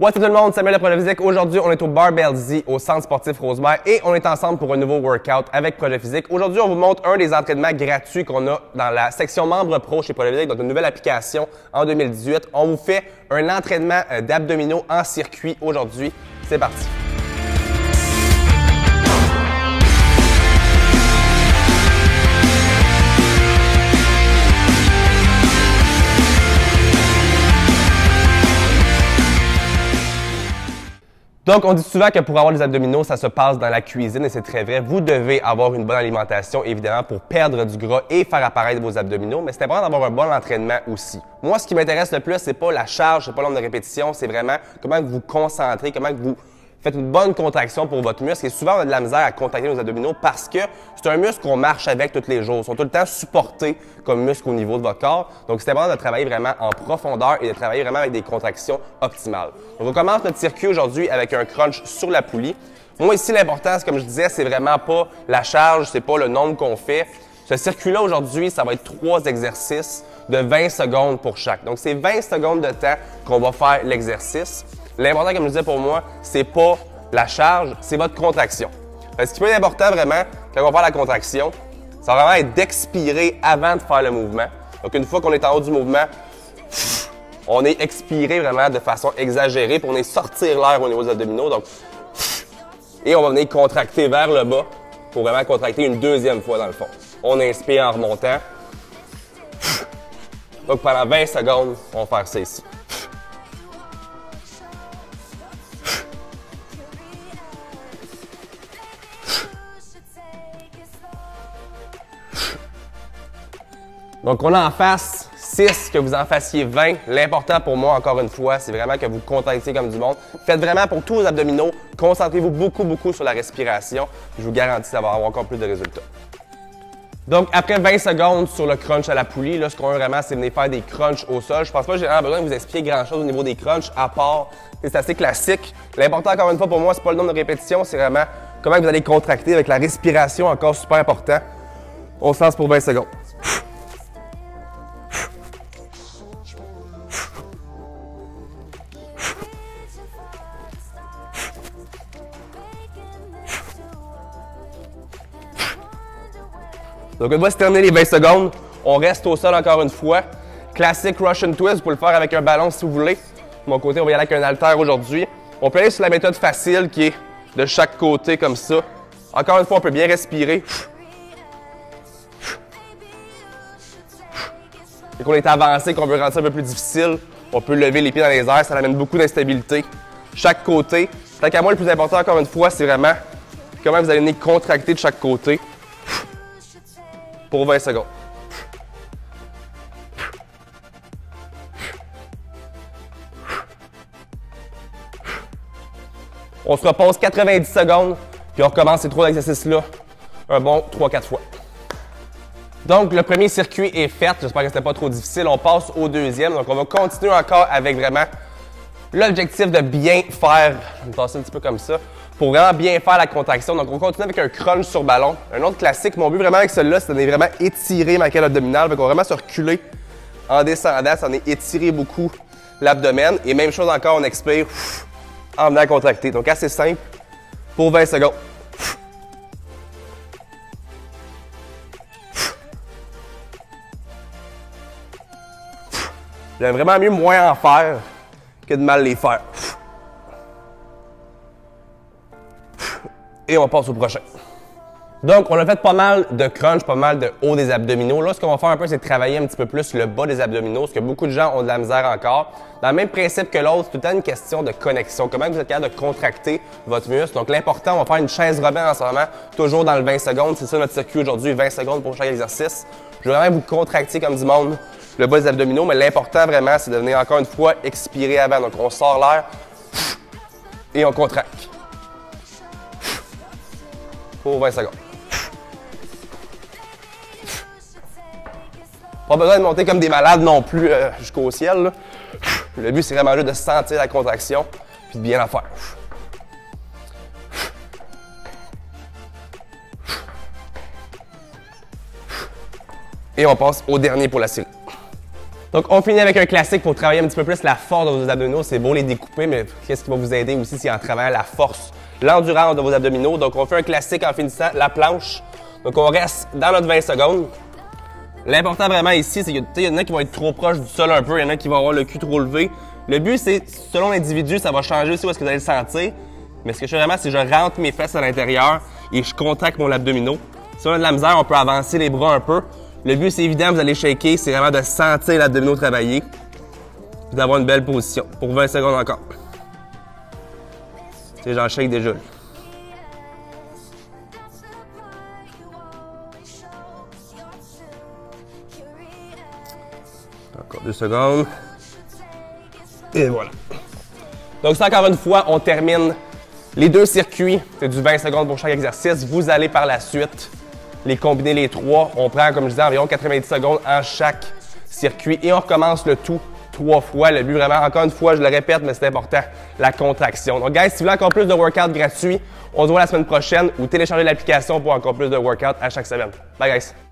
What's up tout le monde, Samuel de Projet Physique. Aujourd'hui, on est au Barbell Z au Centre sportif Rosemère et on est ensemble pour un nouveau workout avec Projet Physique. Aujourd'hui, on vous montre un des entraînements gratuits qu'on a dans la section membres pro chez Projet Physique, donc une nouvelle application en 2018. On vous fait un entraînement d'abdominaux en circuit aujourd'hui. C'est parti! Donc, on dit souvent que pour avoir des abdominaux, ça se passe dans la cuisine et c'est très vrai. Vous devez avoir une bonne alimentation, évidemment, pour perdre du gras et faire apparaître vos abdominaux, mais c'est important d'avoir un bon entraînement aussi. Moi, ce qui m'intéresse le plus, c'est pas la charge, c'est pas le nombre de répétitions, c'est vraiment comment vous vous concentrez, comment vous faites une bonne contraction pour votre muscle. Et souvent, on a de la misère à contracter nos abdominaux parce que c'est un muscle qu'on marche avec tous les jours. Ils sont tout le temps supportés comme muscle au niveau de votre corps. Donc, c'est important de travailler vraiment en profondeur et de travailler vraiment avec des contractions optimales. Donc, on commence notre circuit aujourd'hui avec un crunch sur la poulie. Moi, ici, l'important, comme je disais, c'est vraiment pas la charge, c'est pas le nombre qu'on fait. Ce circuit-là, aujourd'hui, ça va être 3 exercices de 20 secondes pour chaque. Donc, c'est 20 secondes de temps qu'on va faire l'exercice. L'important, comme je disais pour moi, c'est pas la charge, c'est votre contraction. Ce qui peut être important vraiment, quand on va faire la contraction, ça va vraiment être d'expirer avant de faire le mouvement. Donc, une fois qu'on est en haut du mouvement, on est expiré vraiment de façon exagérée pour venir sortir l'air au niveau des abdominaux. Donc, et on va venir contracter vers le bas pour vraiment contracter une deuxième fois dans le fond. On inspire en remontant. Donc, pendant 20 secondes, on va faire ça ici. Donc, on a en face 6, que vous en fassiez 20. L'important pour moi, encore une fois, c'est vraiment que vous contractiez comme du monde. Faites vraiment pour tous vos abdominaux, concentrez-vous beaucoup sur la respiration. Je vous garantis que ça va avoir encore plus de résultats. Donc, après 20 secondes sur le crunch à la poulie, là, ce qu'on veut vraiment, c'est venir faire des crunchs au sol. Je pense pas que j'ai vraiment besoin de vous expliquer grand-chose au niveau des crunchs, à part, c'est assez classique. L'important, encore une fois, pour moi, c'est pas le nombre de répétitions, c'est vraiment comment vous allez contracter avec la respiration, encore super important. On se lance pour 20 secondes. Donc, une fois terminé les 20 secondes, on reste au sol encore une fois. Classique Russian Twist, vous pouvez le faire avec un ballon si vous voulez. De mon côté, on va y aller avec un haltère aujourd'hui. On peut aller sur la méthode facile qui est de chaque côté comme ça. Encore une fois, on peut bien respirer. Et qu'on est avancé, qu'on veut rendre ça un peu plus difficile, on peut lever les pieds dans les airs, ça amène beaucoup d'instabilité. Chaque côté. Tant qu'à moi, le plus important, encore une fois, c'est vraiment comment vous allez venir contracter de chaque côté. Pour 20 secondes. On se repose 90 secondes, puis on recommence ces 3 exercices-là un bon 3-4 fois. Donc, le premier circuit est fait. J'espère que ce n'était pas trop difficile. On passe au deuxième. Donc, on va continuer encore avec vraiment l'objectif de bien faire, je vais me passer un petit peu comme ça, pour vraiment bien faire la contraction. Donc, on continue avec un crunch sur ballon. Un autre classique, mon but vraiment avec celui-là, c'est de vraiment étirer ma cale abdominale. Donc, on va vraiment se reculer en descendant, ça en est étirer beaucoup l'abdomen. Et même chose encore, on expire en venant contracter. Donc, assez simple pour 20 secondes. J'aime vraiment mieux moins en faire que de mal les faire. Et on passe au prochain. Donc, on a fait pas mal de crunch, pas mal de haut des abdominaux. Là, ce qu'on va faire un peu, c'est travailler un petit peu plus le bas des abdominaux, parce que beaucoup de gens ont de la misère encore. Dans le même principe que l'autre, c'est tout le temps une question de connexion. Comment vous êtes capable de contracter votre muscle. Donc, l'important, on va faire une chaise rebelle en ce moment, toujours dans le 20 secondes. C'est ça notre circuit aujourd'hui, 20 secondes pour chaque exercice. Je veux vraiment vous contracter comme du monde le bas des abdominaux, mais l'important vraiment, c'est de venir encore une fois expirer avant. Donc, on sort l'air et on contracte. Pour 20 secondes. Pas besoin de monter comme des malades non plus jusqu'au ciel. Là. Le but, c'est vraiment juste de sentir la contraction puis de bien la faire. Et on passe au dernier pour la série. Donc, on finit avec un classique pour travailler un petit peu plus la force de vos abdominaux. C'est beau les découper, mais qu'est-ce qui va vous aider aussi, c'est en travaillant la force, l'endurance de vos abdominaux. Donc, on fait un classique en finissant la planche. Donc, on reste dans notre 20 secondes. L'important vraiment ici, c'est qu'il y en a qui vont être trop proches du sol un peu, il y en a qui vont avoir le cul trop levé. Le but, c'est, selon l'individu, ça va changer aussi où est-ce que vous allez le sentir. Mais ce que je fais vraiment, c'est que je rentre mes fesses à l'intérieur et je contacte mon abdominaux. Si on a de la misère, on peut avancer les bras un peu. Le but, c'est évident, vous allez shaker, c'est vraiment de sentir l'abdominaux travailler et d'avoir une belle position. Pour 20 secondes encore. Tu sais, j'en shake déjà. Encore 2 secondes. Et voilà. Donc ça, encore une fois, on termine les 2 circuits. C'est du 20 secondes pour chaque exercice. Vous allez par la suite les combiner les 3. On prend, comme je disais, environ 90 secondes en chaque circuit et on recommence le tout 3 fois. Le but vraiment, encore une fois, je le répète, mais c'est important, la contraction. Donc, guys, si vous voulez encore plus de workouts gratuits, on se voit la semaine prochaine ou téléchargez l'application pour encore plus de workouts à chaque semaine. Bye, guys!